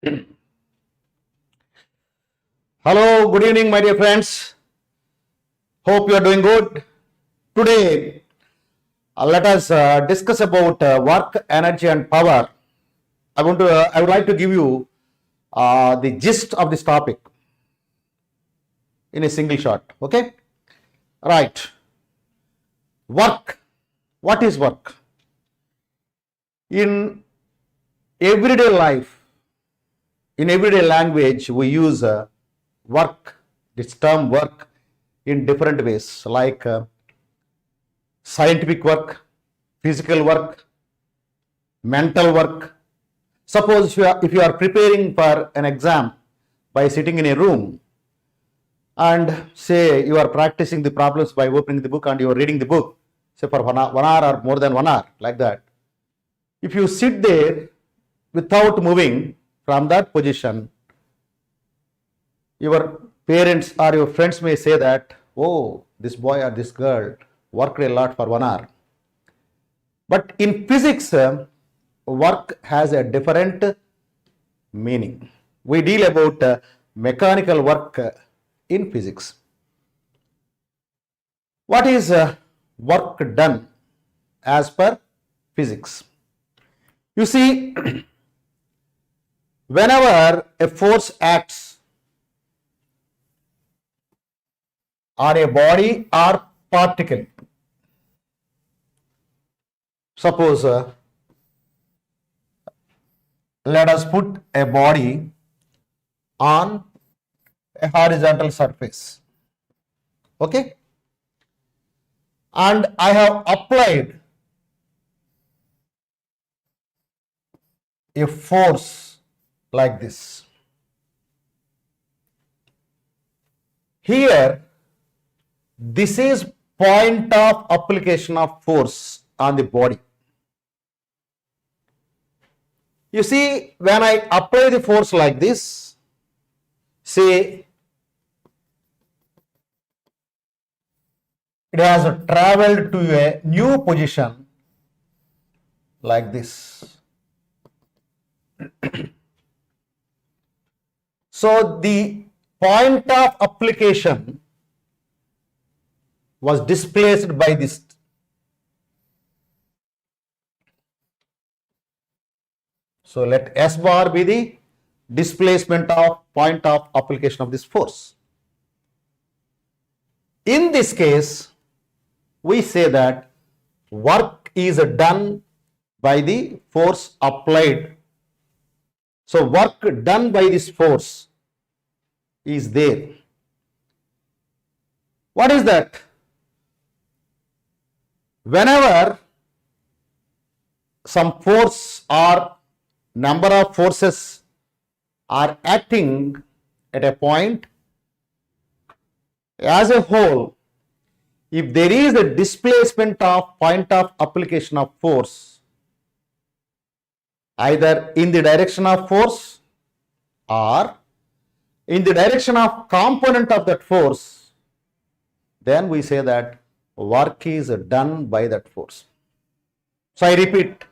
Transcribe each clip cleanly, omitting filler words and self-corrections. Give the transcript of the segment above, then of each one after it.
Hello, good evening, my dear friends. Hope you are doing good. Today, let us discuss about work, energy, and power. I would like to give you the gist of this topic in a single shot. Okay, right. Work. What is work? In everyday life, in everyday language, we use work, this term work, in different ways, like scientific work, physical work, mental work. Suppose if you are preparing for an exam by sitting in a room and say you are practicing the problems by opening the book and you are reading the book, say for 1 hour or more than 1 hour, like that. If you sit there without moving from that position, your parents or your friends may say that, oh, this boy or this girl worked a lot for 1 hour. But in physics, work has a different meaning. We deal about mechanical work in physics. What is work done as per physics? You see, whenever a force acts on a body or particle, suppose let us put a body on a horizontal surface, okay, and I have applied a force like this. Here, this is point of application of force on the body. You see, when I apply the force like this, say it has traveled to a new position like this. So the point of application was displaced by this. So let S bar be the displacement of point of application of this force. In this case, we say that work is done by the force applied. So work done by this force is there. What is that? Whenever some force or number of forces are acting at a point, as a whole, if there is a displacement of point of application of force, either in the direction of force or in the direction of component of that force, then we say that work is done by that force. So I repeat,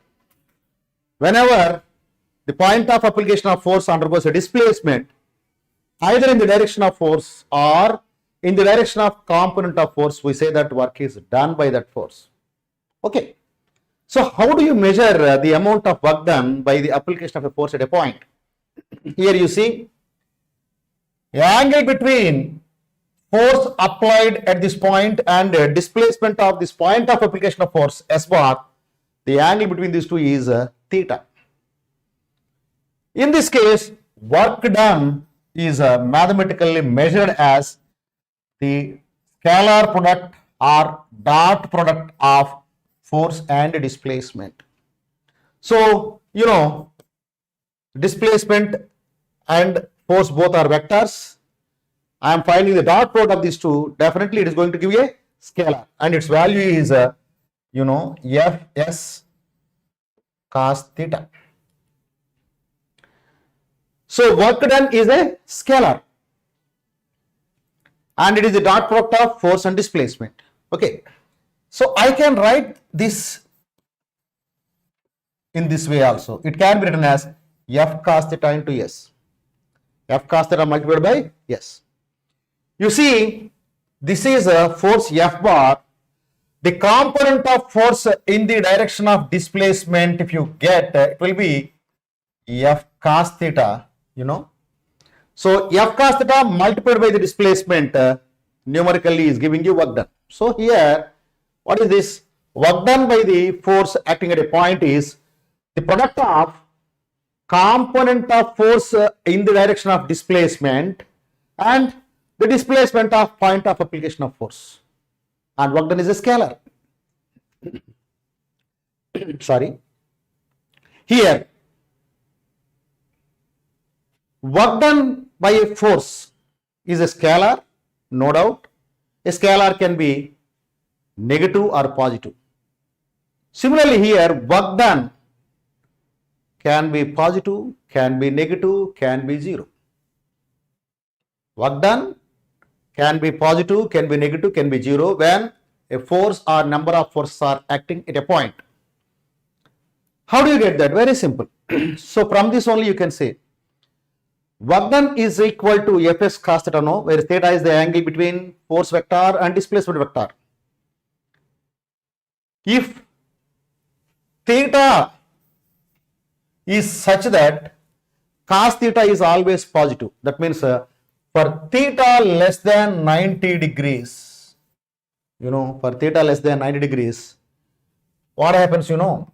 whenever the point of application of force undergoes a displacement, either in the direction of force or in the direction of component of force, we say that work is done by that force. Okay. So how do you measure the amount of work done by the application of a force at a point? Here you see the angle between force applied at this point and displacement of this point of application of force, S bar. The angle between these two is theta. In this case, work done is mathematically measured as the scalar product or dot product of force and displacement. So, you know, displacement and force both are vectors. I am finding the dot product of these two. Definitely it is going to give you a scalar and its value is, Fs cos theta. So work done is a scalar and it is the dot product of force and displacement. Okay. So I can write this in this way also. It can be written as F cos theta into S. F cos theta multiplied by S. You see, this is a force F bar. The component of force in the direction of displacement, if you get, it will be F cos theta, you know. So F cos theta multiplied by the displacement numerically is giving you work done. So here, what is this? Work done by the force acting at a point is the product of component of force in the direction of displacement and the displacement of point of application of force. And work done is a scalar. Sorry. Here, work done by a force is a scalar, no doubt. A scalar can be negative or positive. Similarly, here, work done can be positive, can be negative, can be zero. Work done can be positive, can be negative, can be zero when a force or number of forces are acting at a point. How do you get that? Very simple. So from this only you can say work done is equal to Fs cos theta, no, where theta is the angle between force vector and displacement vector. If theta is such that cos theta is always positive, that means for theta less than 90 degrees, you know, for theta less than 90 degrees, what happens, you know,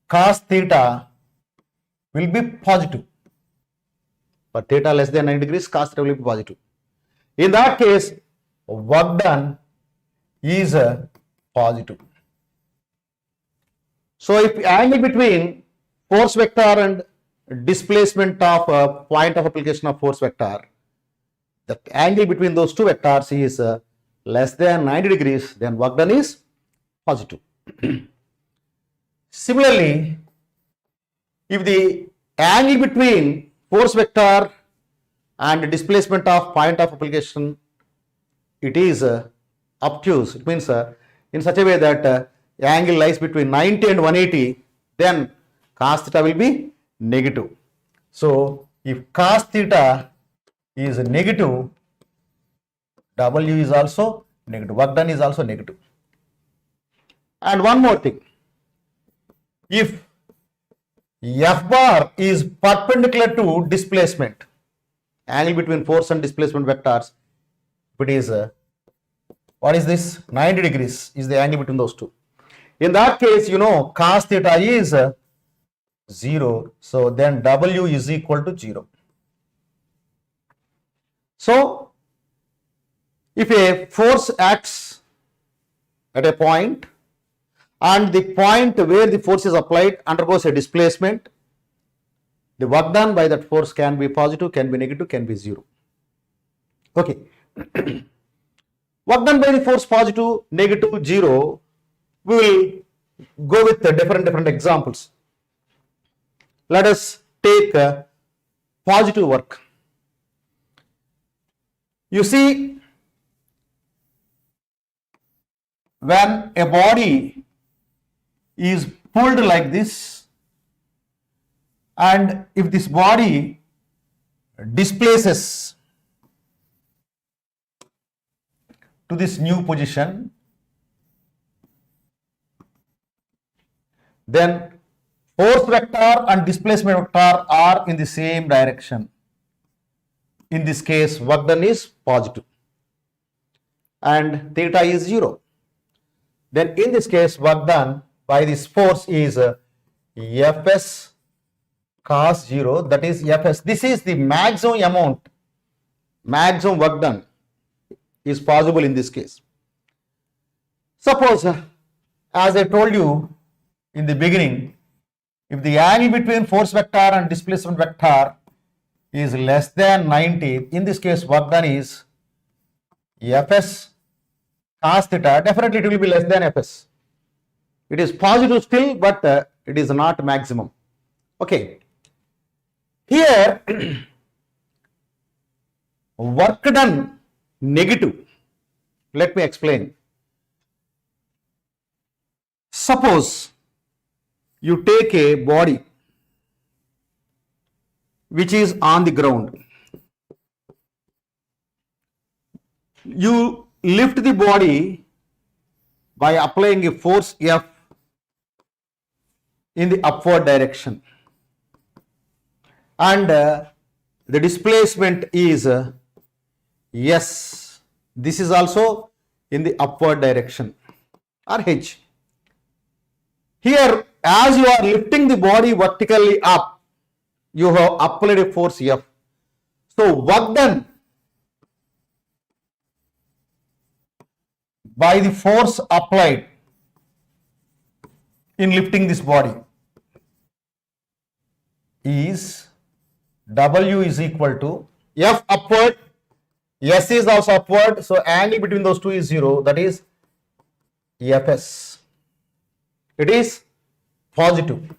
cos theta will be positive. For theta less than 90 degrees, cos theta will be positive. In that case, work done is positive. So if angle between force vector and displacement of point of application of force vector, the angle between those two vectors is less than 90 degrees, then work done is positive. Similarly, if the angle between force vector and displacement of point of application, it is obtuse, it means in such a way that the angle lies between 90 and 180, then cos theta will be negative. So if cos theta is negative, W is also negative, work done is also negative. And one more thing, if F bar is perpendicular to displacement, angle between force and displacement vectors, it is what is this? 90 degrees is the angle between those two. In that case, you know, cos theta is 0, so then W is equal to 0. So if a force acts at a point and the point where the force is applied undergoes a displacement, the work done by that force can be positive, can be negative, can be 0. Okay. Work done by the force positive, negative, 0, we will go with different examples. Let us take positive work. You see, when a body is pulled like this, and if this body displaces to this new position, then force vector and displacement vector are in the same direction. In this case, work done is positive and theta is 0. Then in this case, work done by this force is Fs cos 0, that is Fs. This is the maximum amount, maximum work done is possible in this case. Suppose, as I told you in the beginning, if the angle between force vector and displacement vector is less than 90, in this case work done is Fs cos theta, definitely it will be less than Fs. It is positive still, but it is not maximum. Okay. Here, work done negative. Let me explain. Suppose you take a body which is on the ground. You lift the body by applying a force F in the upward direction, and the displacement is S. This is also in the upward direction, or H. Here, as you are lifting the body vertically up, you have applied a force F. So work done by the force applied in lifting this body is W is equal to F upward, S is also upward, so angle between those two is 0, that is Fs. It is positive.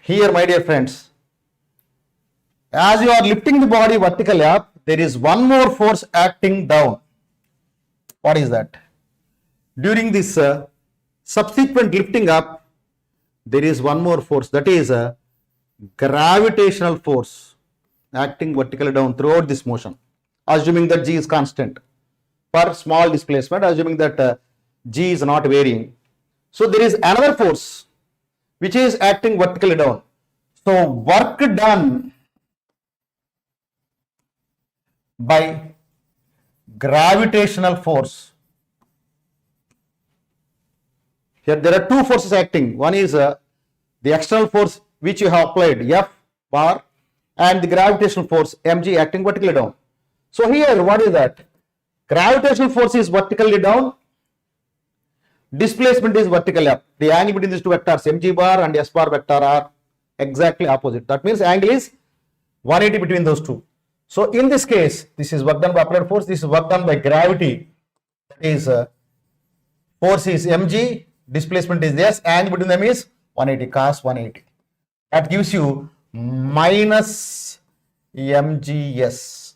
Here, my dear friends, as you are lifting the body vertically up, there is one more force acting down. What is that? During this subsequent lifting up, there is one more force, that is a gravitational force acting vertically down throughout this motion, assuming that G is constant per small displacement, assuming that G is not varying. So there is another force which is acting vertically down. So work done by gravitational force. Here there are two forces acting. One is the external force which you have applied, F bar, and the gravitational force mg acting vertically down. So here what is that? Gravitational force is vertically down, displacement is vertically up. The angle between these two vectors mg bar and s bar vector are exactly opposite. That means angle is 180 between those two. So in this case, this is work done by applied force, this is work done by gravity. That is force is mg, displacement is s, angle between them is 180, cos 180. That gives you minus mgs.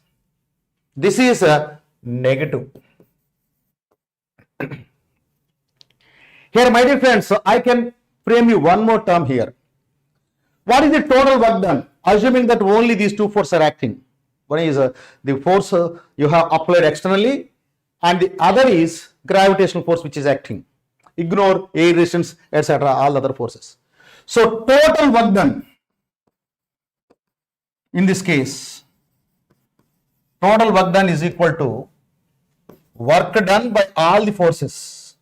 This is a negative. Here, my dear friends, so I can frame you one more term here. What is the total work done? Assuming that only these two forces are acting. One is the force you have applied externally, and the other is gravitational force which is acting. Ignore air resistance, etc., all other forces. So total work done in this case, total work done is equal to work done by all the forces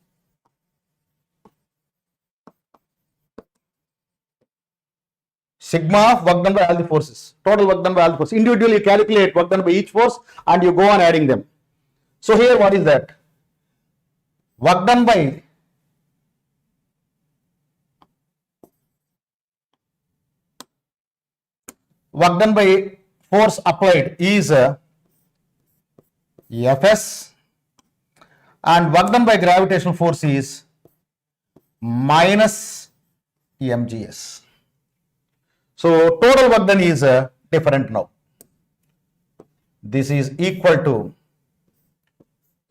sigma of work done by all the forces, total work done by all the forces. Individually you calculate work done by each force and you go on adding them. So here what is that? Work done by force applied is Fs, and work done by gravitational force is minus mgs. So total work done is different now. This is equal to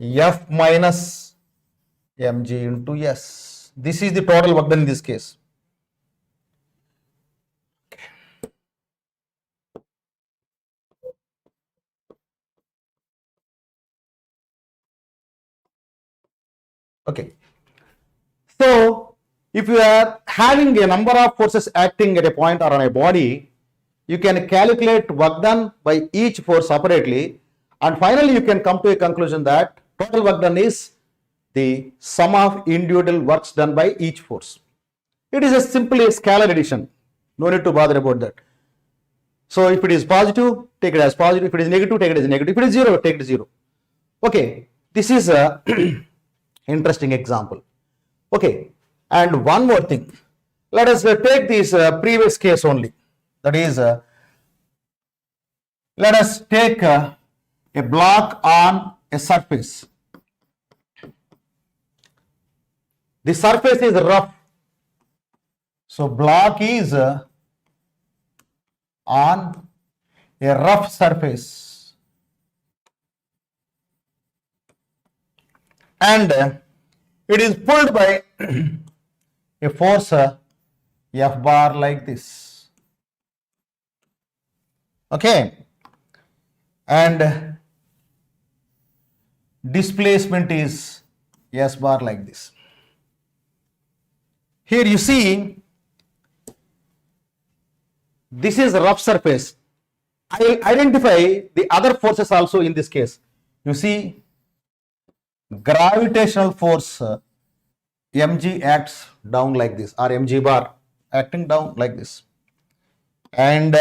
F minus mg into s. This is the total work done in this case. Okay. So if you are having a number of forces acting at a point or on a body, you can calculate work done by each force separately, and finally you can come to a conclusion that total work done is the sum of individual works done by each force. It is simply a scalar addition. No need to bother about that. So if it is positive, take it as positive. If it is negative, take it as negative. If it is 0, take it as 0. Okay, this is a interesting example. Okay, and one more thing. Let us take this previous case only. That is, let us take a block on a surface. The surface is rough. So block is on a rough surface, and it is pulled by a force F bar like this. Okay, and displacement is S bar like this. Here you see, this is rough surface. I will identify the other forces also in this case. You see, gravitational force mg acts down like this, or mg bar acting down like this, and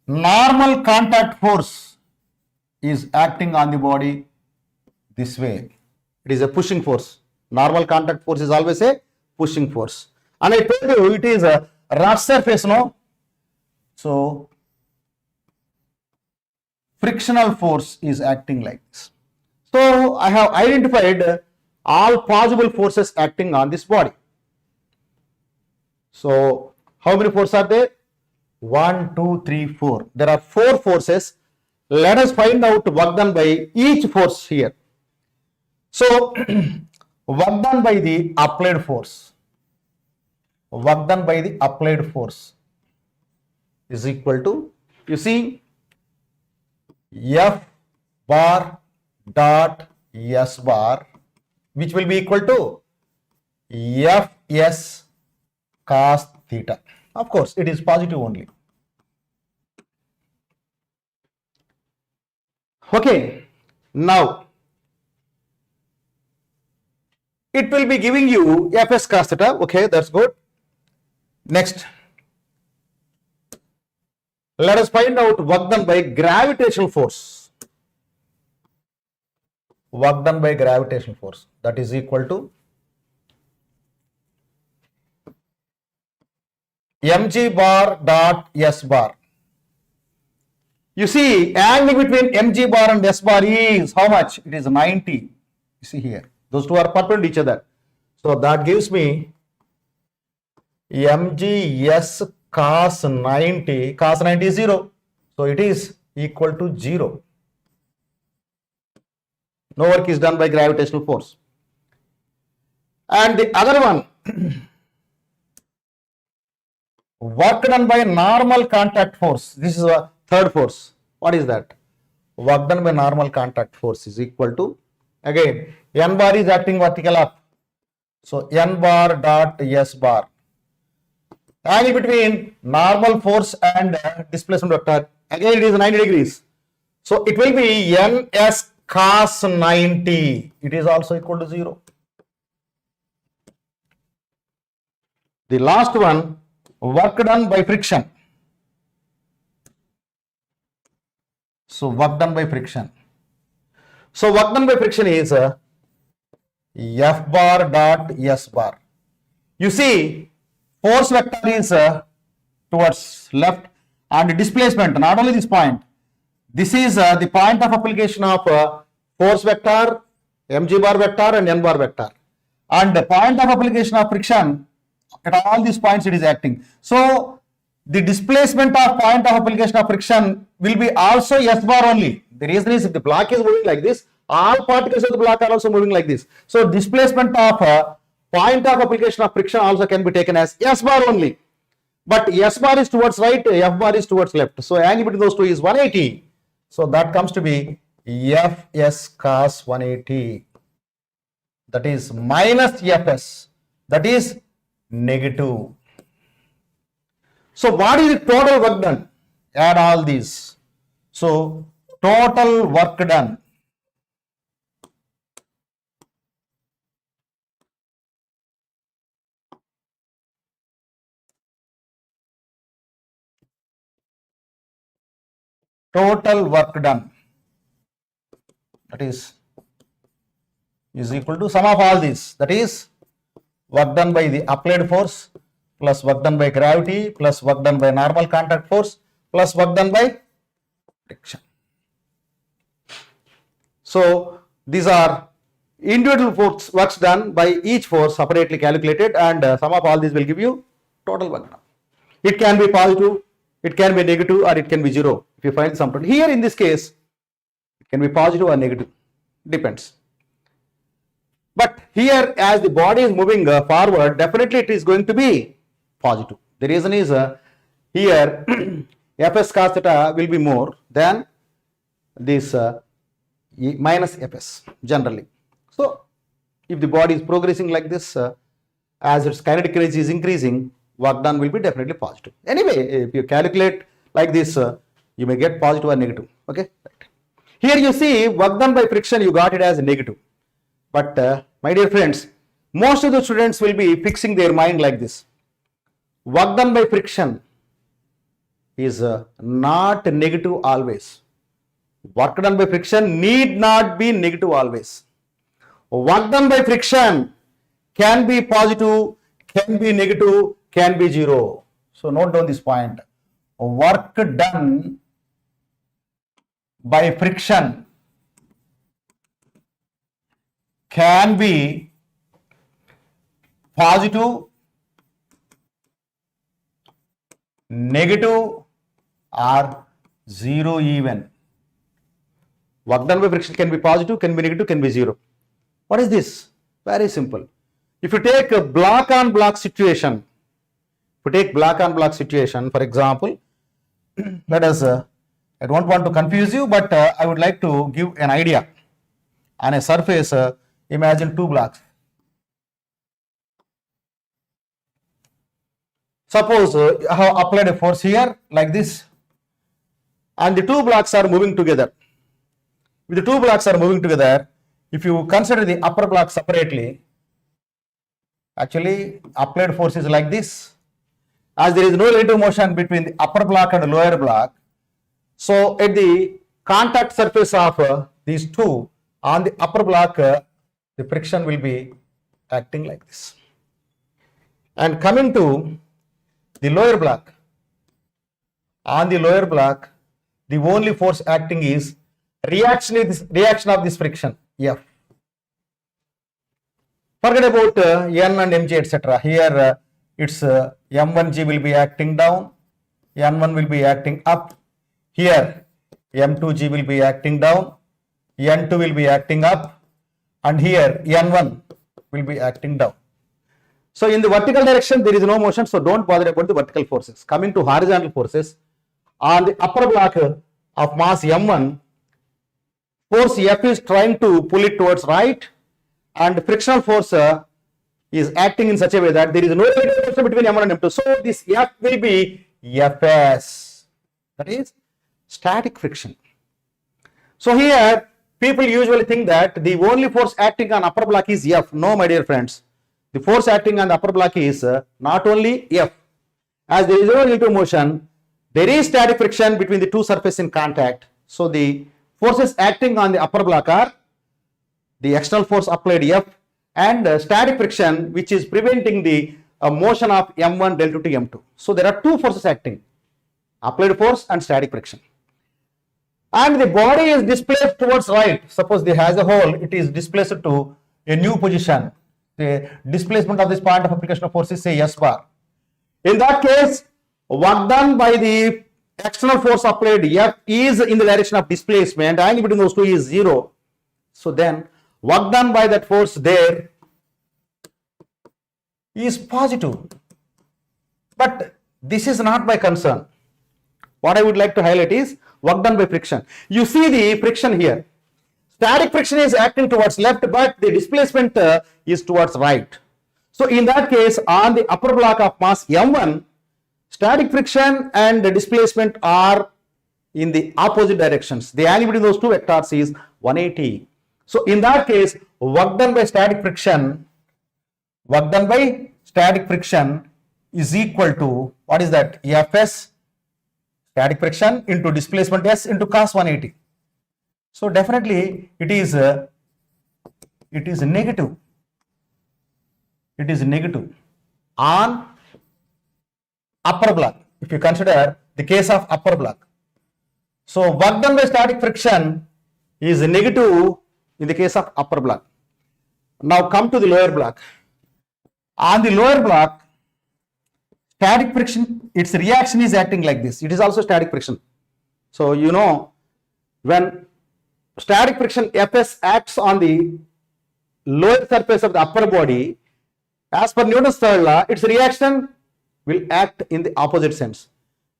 normal contact force is acting on the body this way. It is a pushing force. Normal contact force is always a pushing force, and I told you it is a rough surface, no? So frictional force is acting like this. So I have identified all possible forces acting on this body. So how many forces are there? 1, 2, 3, 4. There are 4 forces. Let us find out work done by each force here. So work done by the applied force. Work done by the applied force is equal to, you see, F bar dot S bar, which will be equal to Fs cos theta. Of course, it is positive only. Okay, now it will be giving you Fs cos theta. Okay, that's good. Next, let us find out work done by gravitational force. Work done by gravitational force, that is equal to mg bar dot S bar. You see, angle between mg bar and S bar is how much? It is 90. You see here, those two are perpendicular to each other. So that gives me mgs cos 90. Cos 90 is 0. So it is equal to 0. No work is done by gravitational force. And the other one, work done by normal contact force. This is a third force. What is that? Work done by normal contact force is equal to, again, n bar is acting vertical up. So n bar dot S bar. Angle between normal force and displacement vector, again it is 90 degrees. So it will be ns cos 90. It is also equal to 0. The last one, work done by friction. So work done by friction. So work done by friction is F bar dot S bar. You see, force vector is towards left, and displacement, not only this point, this is the point of application of force vector, mg bar vector and n bar vector, and the point of application of friction at all these points it is acting. So the displacement of point of application of friction will be also S bar only. The reason is, if the block is moving like this, all particles of the block are also moving like this. So displacement of point of application of friction also can be taken as S bar only. But S bar is towards right, F bar is towards left. So angle between those two is 180. So that comes to be Fs cos 180. That is minus Fs. That is negative. So what is the total work done? Add all these. So total work done. Total work done, that is equal to sum of all these. That is work done by the applied force plus work done by gravity plus work done by normal contact force plus work done by friction. So these are individual works done by each force separately calculated, and sum of all these will give you total work done. It can be positive, it can be negative, or it can be 0. If you find some total, here in this case, it can be positive or negative, depends. But here, as the body is moving forward, definitely it is going to be positive. The reason is here Fs cos theta will be more than this minus Fs generally. So if the body is progressing like this, as its kinetic energy is increasing, work done will be definitely positive. Anyway, if you calculate like this, you may get positive or negative. Okay. Right. Here you see work done by friction, you got it as negative. But my dear friends, most of the students will be fixing their mind like this. Work done by friction is not negative always. Work done by friction need not be negative always. Work done by friction can be positive, can be negative, can be zero. So note down this point. Work done by friction can be positive, negative, or zero even. Work done by friction can be positive, can be negative, can be zero. What is this? Very simple. If you take a block on block situation, for example, let us, I don't want to confuse you, but I would like to give an idea. On a surface, imagine two blocks. Suppose I have applied a force here like this, and the two blocks are moving together. If the two blocks are moving together, if you consider the upper block separately, actually applied force is like this. As there is no relative motion between the upper block and the lower block, so at the contact surface of these two on the upper block, the friction will be acting like this. And coming to the lower block, on the lower block, the only force acting is reaction of this friction, F. Forget about N and Mg, etc. Here it's M1G will be acting down, N1 will be acting up. Here M2G will be acting down, N2 will be acting up, and here N1 will be acting down. So in the vertical direction there is no motion, so don't bother about the vertical forces. Coming to horizontal forces, on the upper block of mass M1, force F is trying to pull it towards right, and frictional force is acting in such a way that there is no relation between M1 and M2. So this F will be Fs, that is static friction. So here people usually think that the only force acting on upper block is F. No, my dear friends. The force acting on the upper block is not only F. As there is no relative motion, there is static friction between the two surfaces in contact. So the forces acting on the upper block are the external force applied F and static friction, which is preventing the motion of M1 del 2 to M2. So there are two forces acting, applied force and static friction. And the body is displaced towards right. Suppose there has a hole, it is displaced to a new position. The displacement of this point of application of force is say S bar. In that case, work done by the external force applied F is in the direction of displacement, and between those two is zero. So then work done by that force there is positive. But this is not my concern. What I would like to highlight is work done by friction. You see the friction here. Static friction is acting towards left, but the displacement is towards right. So in that case, on the upper block of mass M1, static friction and the displacement are in the opposite directions. The angle between those two vectors is 180. So in that case, work done by static friction is equal to, what is that? Fs, static friction, into displacement S into cos 180. So definitely it is negative. It is negative on upper block, if you consider the case of upper block. So work done by static friction is negative in the case of upper block. Now come to the lower block. On the lower block, static friction, its reaction is acting like this. It is also static friction. So you know, when static friction Fs acts on the lower surface of the upper body, as per Newton's third law, its reaction will act in the opposite sense.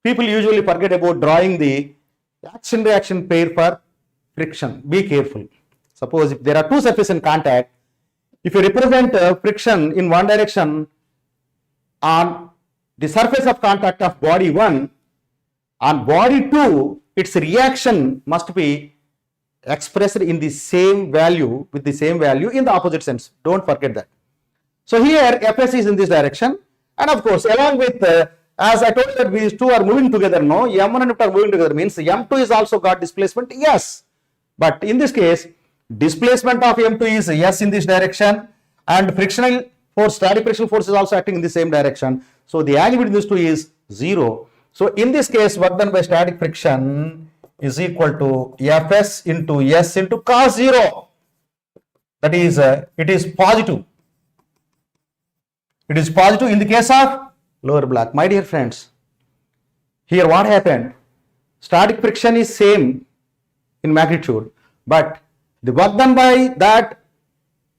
people usually forget about drawing the action-reaction pair for friction. Be careful. Suppose if there are two surfaces in contact, if you represent friction in one direction on the surface of contact of body 1, on body 2, its reaction must be expressed in the same value, with the same value in the opposite sense. Don't forget that. So here Fs is in this direction, and of course along with as I told you that these two are moving together, no, M1 and M2 are moving together means M2 is also got displacement, yes, but in this case displacement of M2 is yes in this direction, and frictional force, static frictional force is also acting in the same direction, so the angle between these two is 0. So in this case work done by static friction is equal to Fs into S into cos 0, that is it is positive. It is positive in the case of lower block. My dear friends, here what happened? Static friction is same in magnitude, but the work done by that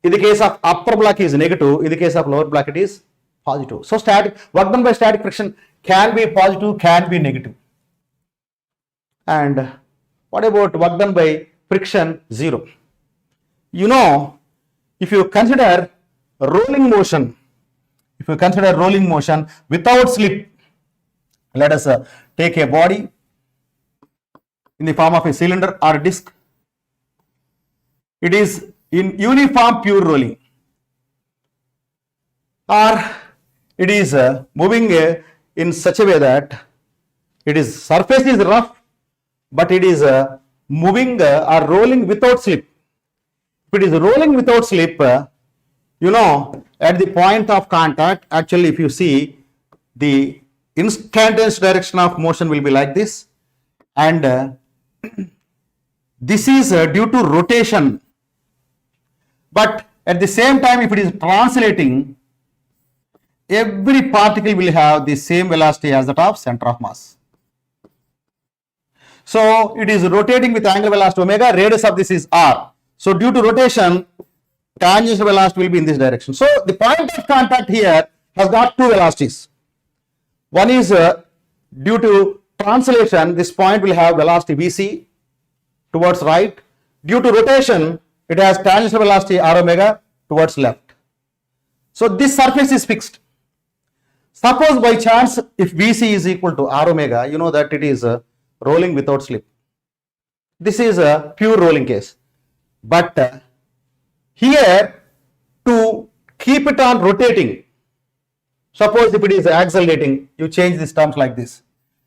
in the case of upper block is negative, in the case of lower block it is positive. So static work done by static friction can be positive, can be negative. And what about work done by friction? 0. You know, if you consider rolling motion, without slip, let us take a body in the form of a cylinder or a disc. It is in uniform pure rolling, or it is moving in such a way that it is surface is rough, but it is moving or rolling without slip. If it is rolling without slip, you know, at the point of contact, actually if you see, the instantaneous direction of motion will be like this, and this is due to rotation, but at the same time if it is translating, every particle will have the same velocity as that of center of mass. So it is rotating with angular velocity omega, radius of this is r. So due to rotation, tangential velocity will be in this direction. So the point of contact here has got two velocities. One is due to translation, this point will have velocity Vc towards right. Due to rotation, it has tangential velocity r omega towards left. So this surface is fixed. Suppose by chance if Vc is equal to r omega, you know that it is rolling without slip. This is a pure rolling case. But here, to keep it on rotating, suppose if it is accelerating, you change these terms like this.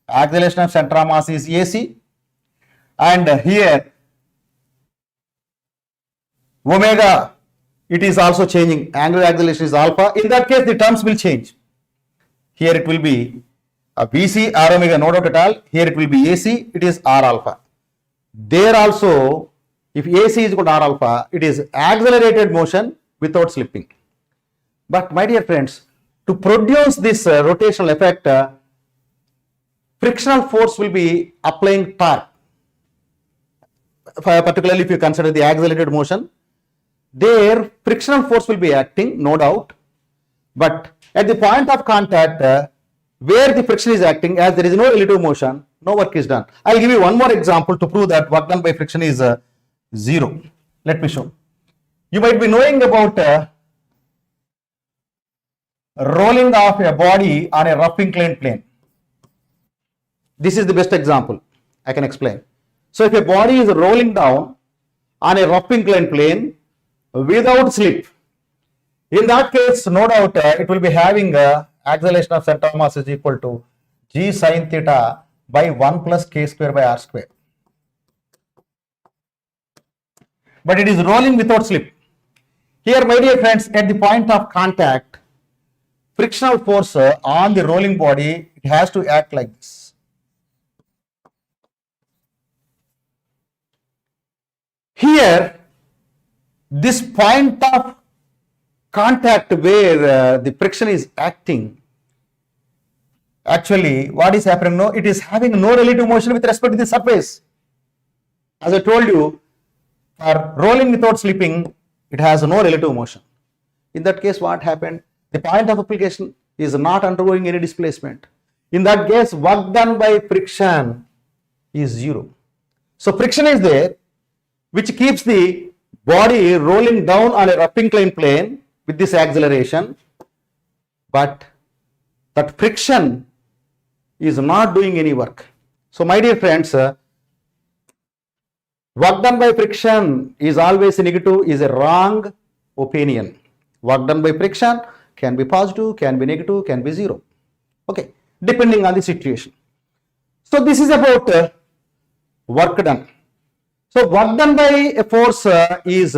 Acceleration of center of mass is AC, and here omega, it is also changing, angular acceleration is alpha. In that case the terms will change. Here it will be Vc r omega, no doubt at all. Here it will be AC, it is r alpha. There also, if AC is equal to r alpha, it is accelerated motion without slipping. But my dear friends, to produce this rotational effect, frictional force will be applying torque. Particularly if you consider the accelerated motion, there frictional force will be acting, no doubt. But at the point of contact, where the friction is acting, as there is no relative motion, no work is done. I will give you one more example to prove that work done by friction is 0. Let me show. You might be knowing about rolling of a body on a rough inclined plane. This is the best example I can explain. So if a body is rolling down on a rough inclined plane without slip, in that case, no doubt it will be having acceleration of center of mass is equal to g sin theta by 1 plus k square by r square. But it is rolling without slip. Here, my dear friends, at the point of contact, frictional force on the rolling body, it has to act like this. Here, this point of contact where the friction is acting, actually what is happening now, it is having no relative motion with respect to the surface. As I told you, for rolling without slipping, it has no relative motion. In that case, what happened? The point of application is not undergoing any displacement. In that case, work done by friction is 0. So friction is there, which keeps the body rolling down on a rough inclined plane with this acceleration, but that friction is not doing any work. So my dear friends, work done by friction is always negative is a wrong opinion. Work done by friction can be positive, can be negative, can be 0. Okay, depending on the situation. So this is about work done. So work done by a force is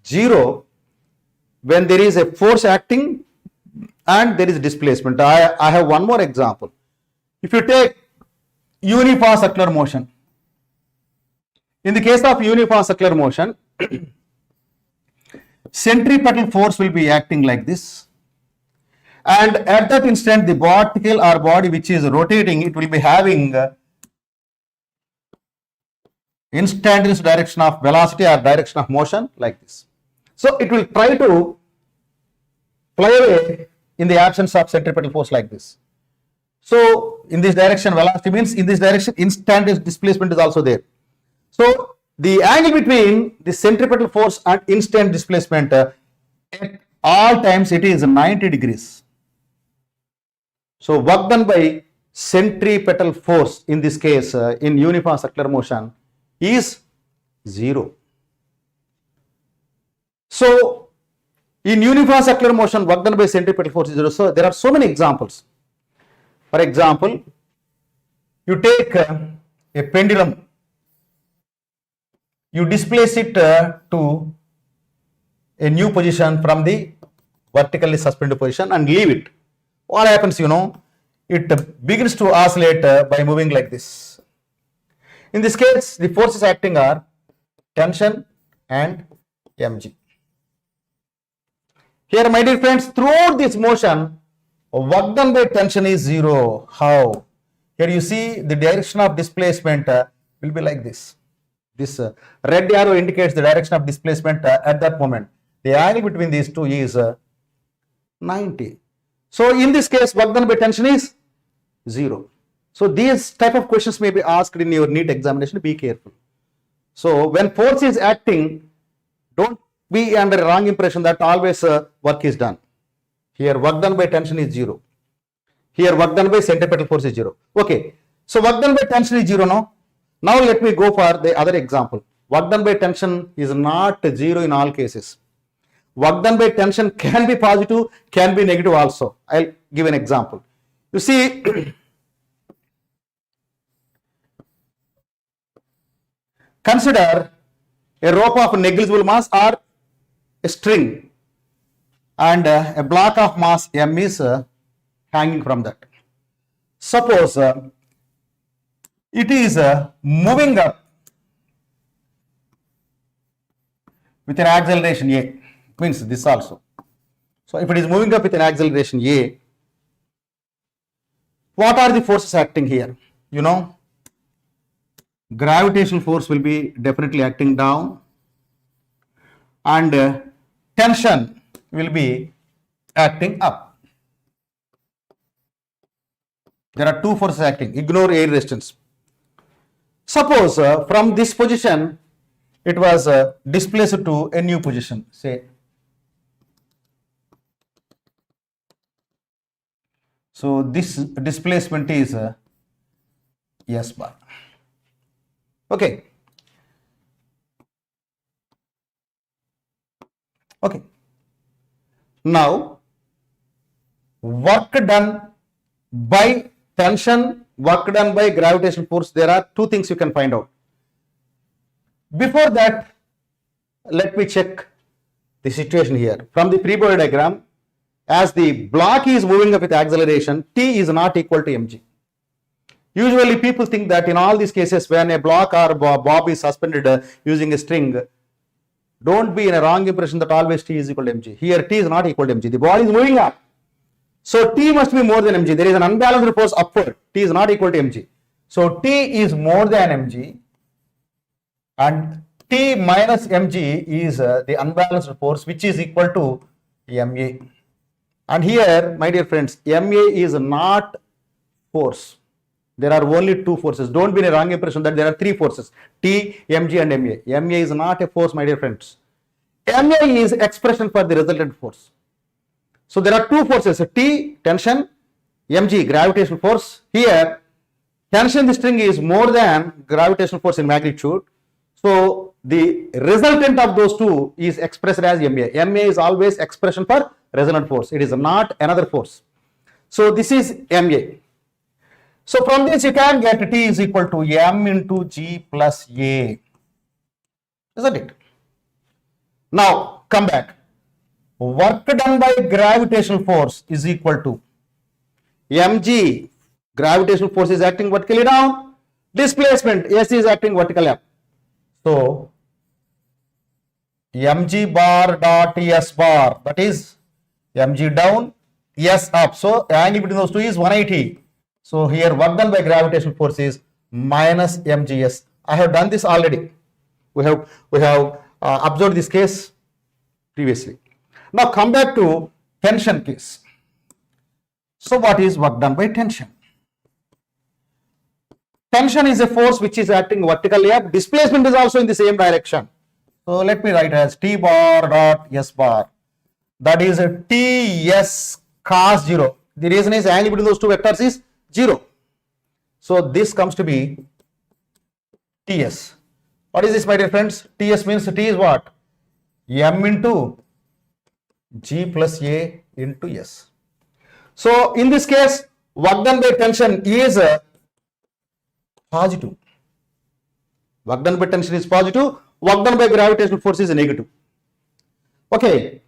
0 when there is a force acting and there is displacement. I have one more example. If you take uniform circular motion, in the case of uniform circular motion, centripetal force will be acting like this, and at that instant the particle or body which is rotating, it will be having instantaneous direction of velocity or direction of motion like this. So it will try to fly away in the absence of centripetal force like this. So in this direction velocity means in this direction instantaneous displacement is also there. So the angle between the centripetal force and instant displacement at all times it is 90 degrees. So work done by centripetal force in this case in uniform circular motion is 0. So in uniform circular motion, work done by centripetal force is 0. So there are so many examples. For example, you take a pendulum, you displace it to a new position from the vertically suspended position and leave it. What happens, it begins to oscillate by moving like this. In this case, the forces acting are tension and mg. Here, my dear friends, throughout this motion, work done by tension is 0. How? Here you see the direction of displacement will be like this. This red arrow indicates the direction of displacement at that moment. The angle between these two is 90. So in this case, work done by tension is 0. So these type of questions may be asked in your NEET examination. Be careful. So when force is acting, don't be under a wrong impression that always work is done. Here work done by tension is 0. Here work done by centripetal force is 0. Okay. So work done by tension is 0 now. Now let me go for the other example. Work done by tension is not 0 in all cases. Work done by tension can be positive, can be negative also. I'll give an example. You see, consider a rope of negligible mass or a string, and a block of mass m is hanging from that. Suppose it is moving up with an acceleration a, means this also. So if it is moving up with an acceleration a, what are the forces acting here? Gravitational force will be definitely acting down, and tension will be acting up. There are two forces acting. Ignore air resistance. Suppose from this position it was displaced to a new position, say. So this displacement is S bar. Okay. Okay. Now, work done by tension, work done by gravitational force, there are two things you can find out. Before that, let me check the situation here. From the free body diagram, as the block is moving up with acceleration, T is not equal to mg. Usually people think that in all these cases when a block or bob is suspended using a string, don't be in a wrong impression that always T is equal to mg. Here T is not equal to mg. The body is moving up. So T must be more than mg. There is an unbalanced force upward. T is not equal to mg. So T is more than mg, and T minus mg is the unbalanced force which is equal to ma. And here, my dear friends, ma is not force. There are only two forces. Don't be in a wrong impression that there are three forces: T, mg and ma. Ma is not a force, my dear friends. Ma is expression for the resultant force. So there are two forces: T, tension, mg, gravitational force. Here, tension in the string is more than gravitational force in magnitude. So the resultant of those two is expressed as ma. Ma is always expression for resonant force. It is not another force. So this is ma. So from this you can get T is equal to m into g plus a, isn't it? Now come back. Work done by gravitational force is equal to mg, gravitational force is acting vertically down, displacement s is acting vertically up. So mg bar dot s bar, that is mg down, s up. So angle between those two is 180. So here work done by gravitational force is minus mgs. I have done this already. We have observed this case previously. Now come back to tension case. So what is work done by tension? Tension is a force which is acting vertically up. Displacement is also in the same direction. So let me write as T bar dot S bar. That is a Ts cos 0. The reason is angle between those two vectors is 0. So this comes to be Ts. What is this, my dear friends? Ts means T is what? M into G plus A into S. So in this case, work done by tension is positive. Work done by tension is positive. Work done by gravitational force is negative. Okay.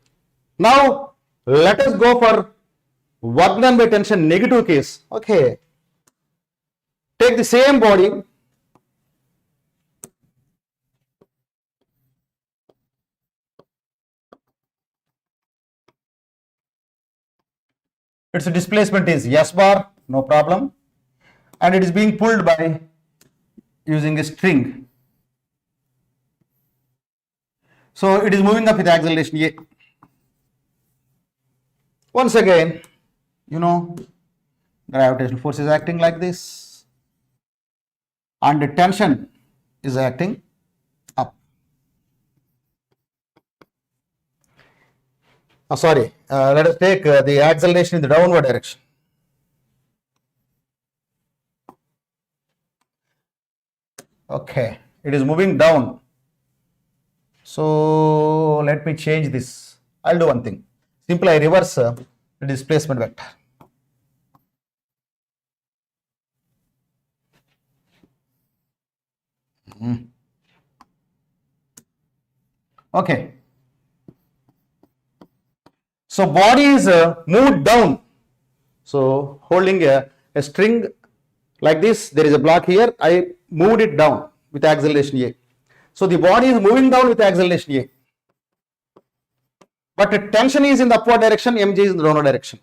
Now let us go for work done by tension negative case. Okay. Take the same body. Its displacement is S bar, no problem. And it is being pulled by using a string. So it is moving up with acceleration A. Once again, you know, gravitational force is acting like this, and the tension is acting up. Let us take the acceleration in the downward direction. Okay, it is moving down. So let me change this. I'll do one thing. Simply I reverse the displacement vector. Okay. So body is moved down. So holding a string like this, there is a block here. I moved it down with acceleration A. So the body is moving down with acceleration A. But the tension is in the upward direction, mg is in the downward direction.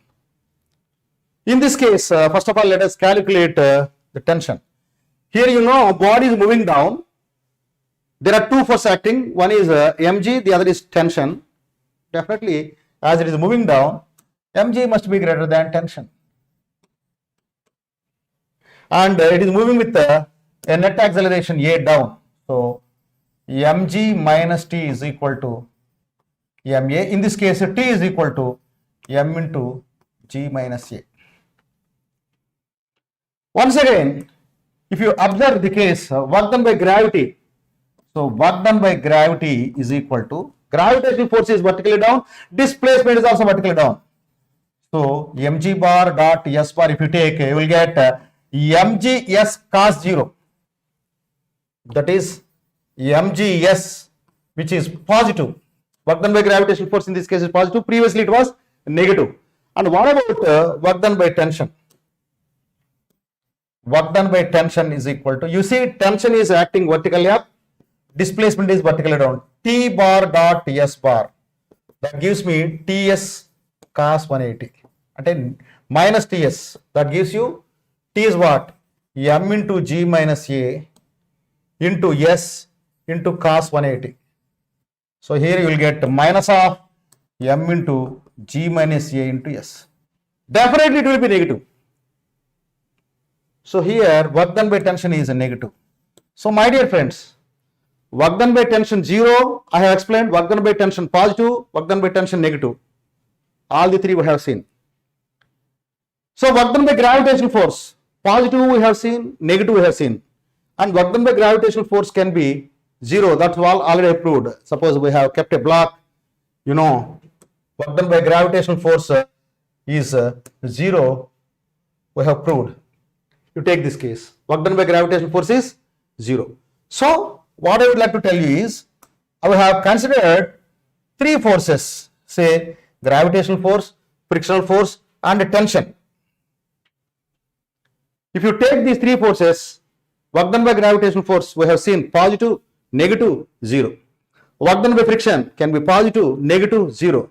In this case, first of all, let us calculate the tension. Here you know body is moving down. There are two forces acting. One is mg, the other is tension. Definitely, as it is moving down, mg must be greater than tension. And it is moving with a net acceleration A down. So mg minus t is equal to ma. In this case, t is equal to m into g minus a. Once again, if you observe the case, work done by gravity. So work done by gravity is equal to, gravitational force is vertically down, displacement is also vertically down. So mg bar dot s bar, if you take, you will get mg s cos 0. That is mg s, which is positive. Work done by gravitational force in this case is positive. Previously it was negative. And what about work done by tension? Work done by tension is equal to, you see tension is acting vertically up, displacement is vertically down. T bar dot s bar, that gives me ts cos 180. And minus ts, that gives you t is what? M into g minus a into s into cos 180. So here you will get minus of m into g minus a into s. Definitely it will be negative. So here work done by tension is a negative. So my dear friends, work done by tension 0, I have explained. Work done by tension positive, work done by tension negative. All the three we have seen. So work done by gravitational force, positive we have seen, negative we have seen. And work done by gravitational force can be 0. That's all already proved. Suppose we have kept a block, work done by gravitational force is 0. We have proved. You take this case. Work done by gravitational force is 0. So what I would like to tell you is, I have considered three forces, say gravitational force, frictional force, and tension. If you take these three forces, work done by gravitational force, we have seen positive, negative, 0. Work done by friction can be positive, negative, 0.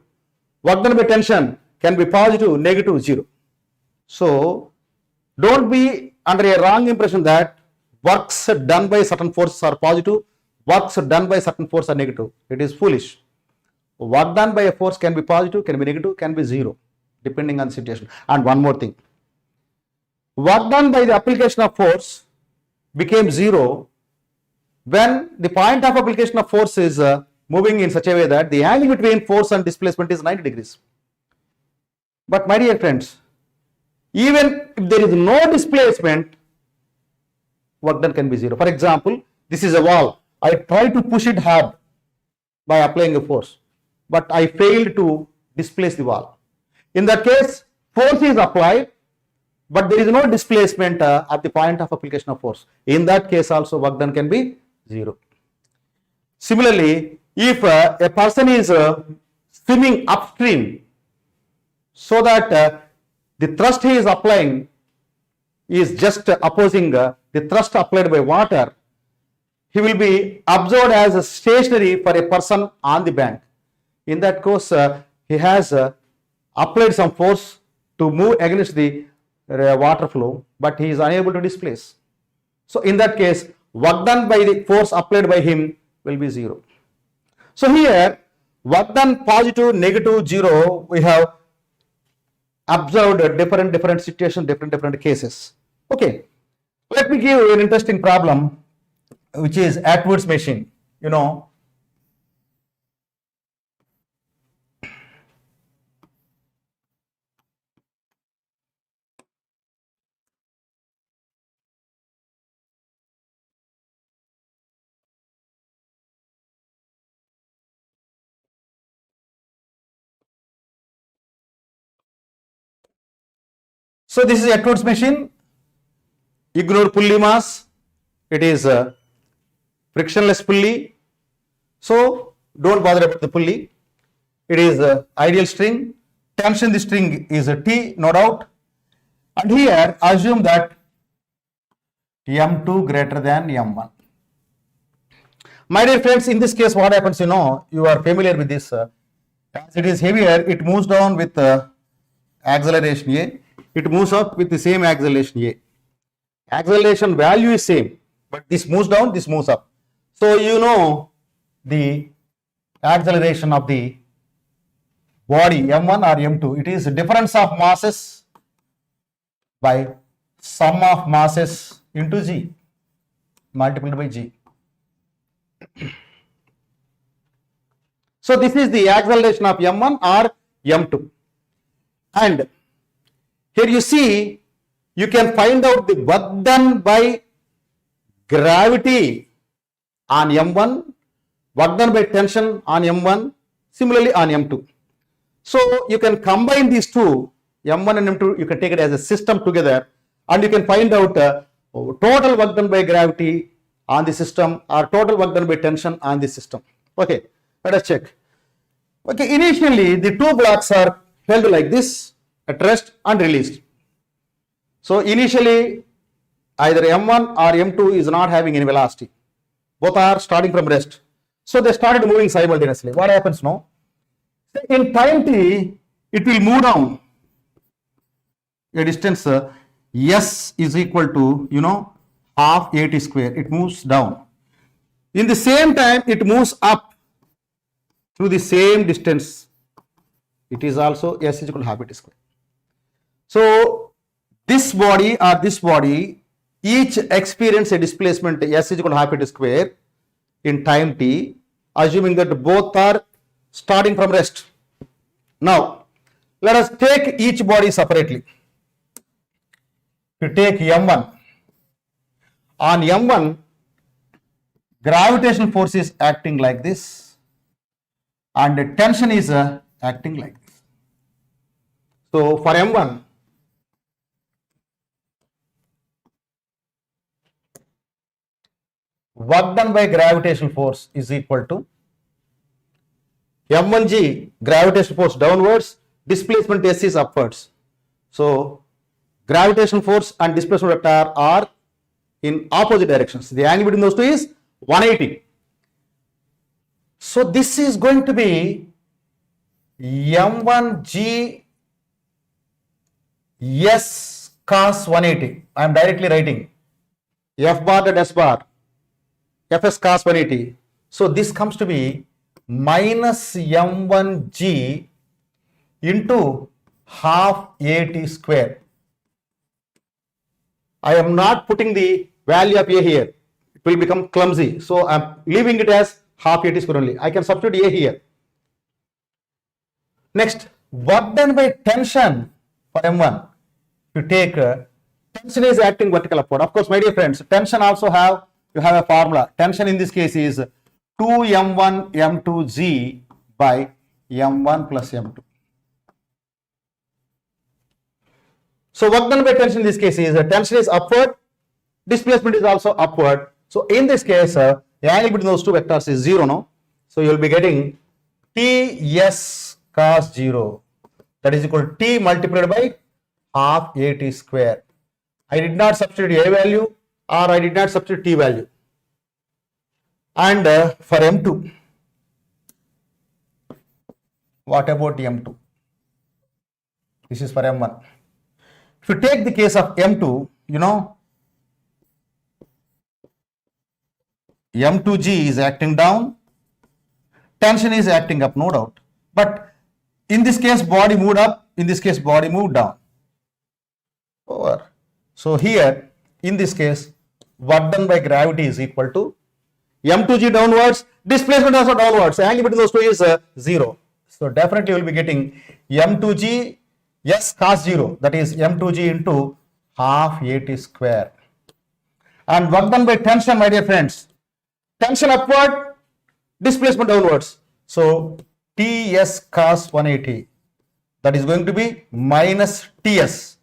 Work done by tension can be positive, negative, 0. So don't be under a wrong impression that works done by certain forces are positive, works done by certain forces are negative. It is foolish. Work done by a force can be positive, can be negative, can be 0, depending on the situation. And one more thing. Work done by the application of force became 0 when the point of application of force is moving in such a way that the angle between force and displacement is 90 degrees. But my dear friends, even if there is no displacement, work done can be 0. For example, this is a wall. I try to push it hard by applying a force, but I failed to displace the wall. In that case, force is applied, but there is no displacement at the point of application of force. In that case also, work done can be 0. Similarly, if a person is swimming upstream, so that the thrust he is applying is just opposing the thrust applied by water, he will be observed as stationary for a person on the bank. In that case, he has applied some force to move against the water flow, but he is unable to displace. So in that case, work done by the force applied by him will be 0. So here, work done positive, negative, 0, we have observed different situations, different cases. Okay, let me give you an interesting problem, which is Atwood's machine. So this is Atwood's machine. Ignore pulley mass. It is a frictionless pulley. So don't bother about the pulley. It is a ideal string. Tension the string is a T, no doubt. And here assume that M2 greater than M1. My dear friends, in this case, what happens, you are familiar with this. As it is heavier, it moves down with acceleration A. It moves up with the same acceleration A. Acceleration value is same, but this moves down, this moves up. So the acceleration of the body M1 or M2, it is difference of masses by sum of masses into G multiplied by G. So this is the acceleration of M1 or M2. And here you see, you can find out the work done by gravity on M1, work done by tension on M1, similarly on M2. So you can combine these two, M1 and M2, you can take it as a system together, and you can find out total work done by gravity on the system or total work done by tension on the system. Okay, let us check. Okay, initially the two blocks are held like this at rest and released. So initially either M1 or M2 is not having any velocity. Both are starting from rest. So they started moving simultaneously. What happens now? In time t, it will move down a distance S is equal to, half AT square. It moves down. In the same time, it moves up through the same distance. It is also S is equal to half AT square. So this body or this body each experience a displacement s is equal to half at square in time t, assuming that both are starting from rest. Now, let us take each body separately. You take m1. On m1, gravitational force is acting like this, and the tension is acting like this. So for m1, work done by gravitational force is equal to m1g, gravitational force downwards, displacement s is upwards. So gravitational force and displacement vector are in opposite directions. The angle between those two is 180. So this is going to be m1g s cos 180. I am directly writing f bar and s bar, fs cos 180. So this comes to be minus m1g into half at square. I am not putting the value of a here. It will become clumsy. So I am leaving it as half at square only. I can substitute a here. Next, work done by tension for m1. You take tension is acting vertical upward. Of course, my dear friends, tension also you have a formula. Tension in this case is 2m1 m2g by m1 plus m2. So work done by tension in this case is tension is upward, displacement is also upward. So in this case, the angle between those two vectors is 0, no? So you will be getting Ts cos 0, that is equal to T multiplied by half at square. I did not substitute a value or I did not substitute t value. And for m2, what about m2? This is for m1. If you take the case of m2, you know, m2g is acting down, tension is acting up, no doubt. But in this case, body moved up, in this case, body moved down. Over. So here, in this case, work done by gravity is equal to m2g downwards, displacement also downwards. The angle between those two is 0. So definitely you will be getting m2g s cos 0, that is m2g into half at square. And work done by tension, my dear friends, tension upward, displacement downwards. So Ts cos 180, that is going to be minus Ts,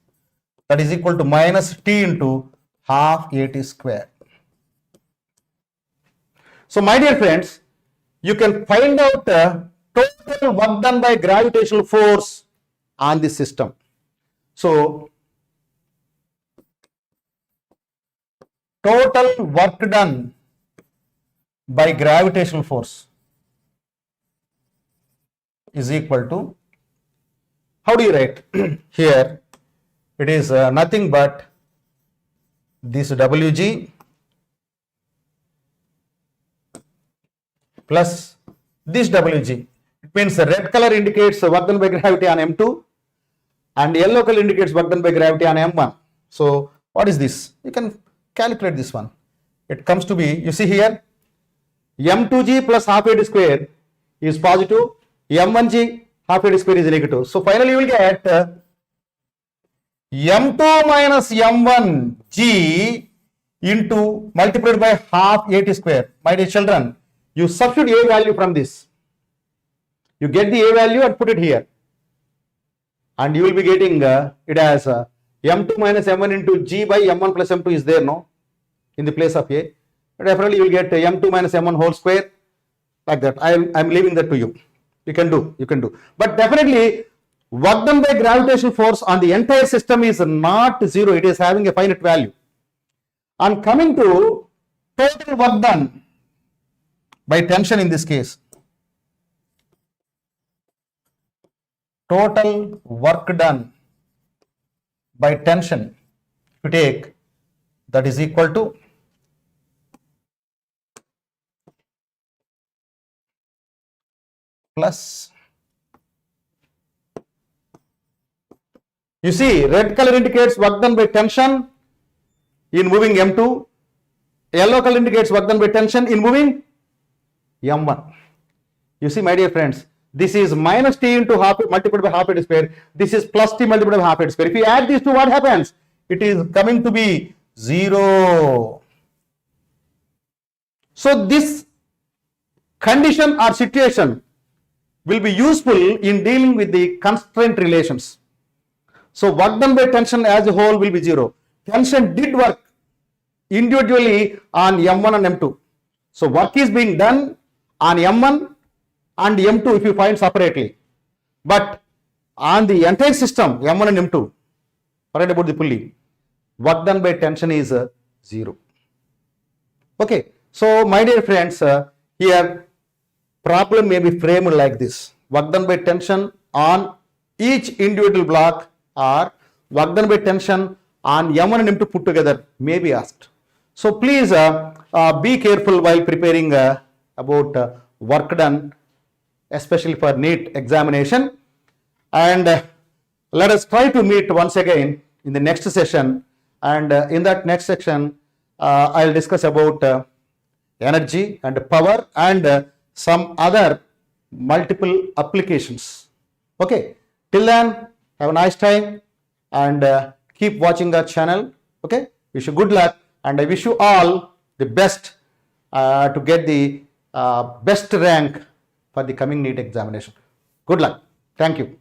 that is equal to minus T into half at square. So my dear friends, you can find out the total work done by gravitational force on the system. So total work done by gravitational force is equal to, how do you write? Here it is nothing but this Wg plus this Wg. It means the red color indicates work done by gravity on m2 and yellow color indicates work done by gravity on m1. So what is this? You can calculate this one. It comes to be, you see here, m2g plus half at square is positive, m1g half at square is negative. So finally you will get m2 minus m1g into multiplied by half at square. My dear children, you substitute a value from this. You get the a value and put it here. And you will be getting it as m2 minus m1 into g by m1 plus m2 is there, no? In the place of a. Definitely you will get m2 minus m1 whole square, like that. I am leaving that to you. You can do. But definitely work done by gravitational force on the entire system is not 0. It is having a finite value. And coming to total work done by tension in this case, total work done by tension, if you take, that is equal to plus, you see red color indicates work done by tension, in moving M2. Yellow color indicates work done by tension in moving M1. You see, my dear friends, this is minus T into half multiplied by half a square. This is plus T multiplied by half a square. If you add these two, what happens? It is coming to be 0. So this condition or situation will be useful in dealing with the constraint relations. So work done by tension as a whole will be 0. Tension did work individually on M1 and M2. So work is being done on M1 and M2 if you find separately. But on the entire system, M1 and M2, forget about the pulley, work done by tension is 0. Okay, so my dear friends, here problem may be framed like this. Work done by tension on each individual block or work done by tension on M1 and M2 put together may be asked. So please be careful while preparing about work done, especially for NEET examination. And let us try to meet once again in the next session. And in that next section, I'll discuss about energy and power and some other multiple applications. Okay, till then, have a nice time and keep watching our channel. Okay, wish you good luck and I wish you all the best to get the best rank for the coming NEET examination. Good luck. Thank you.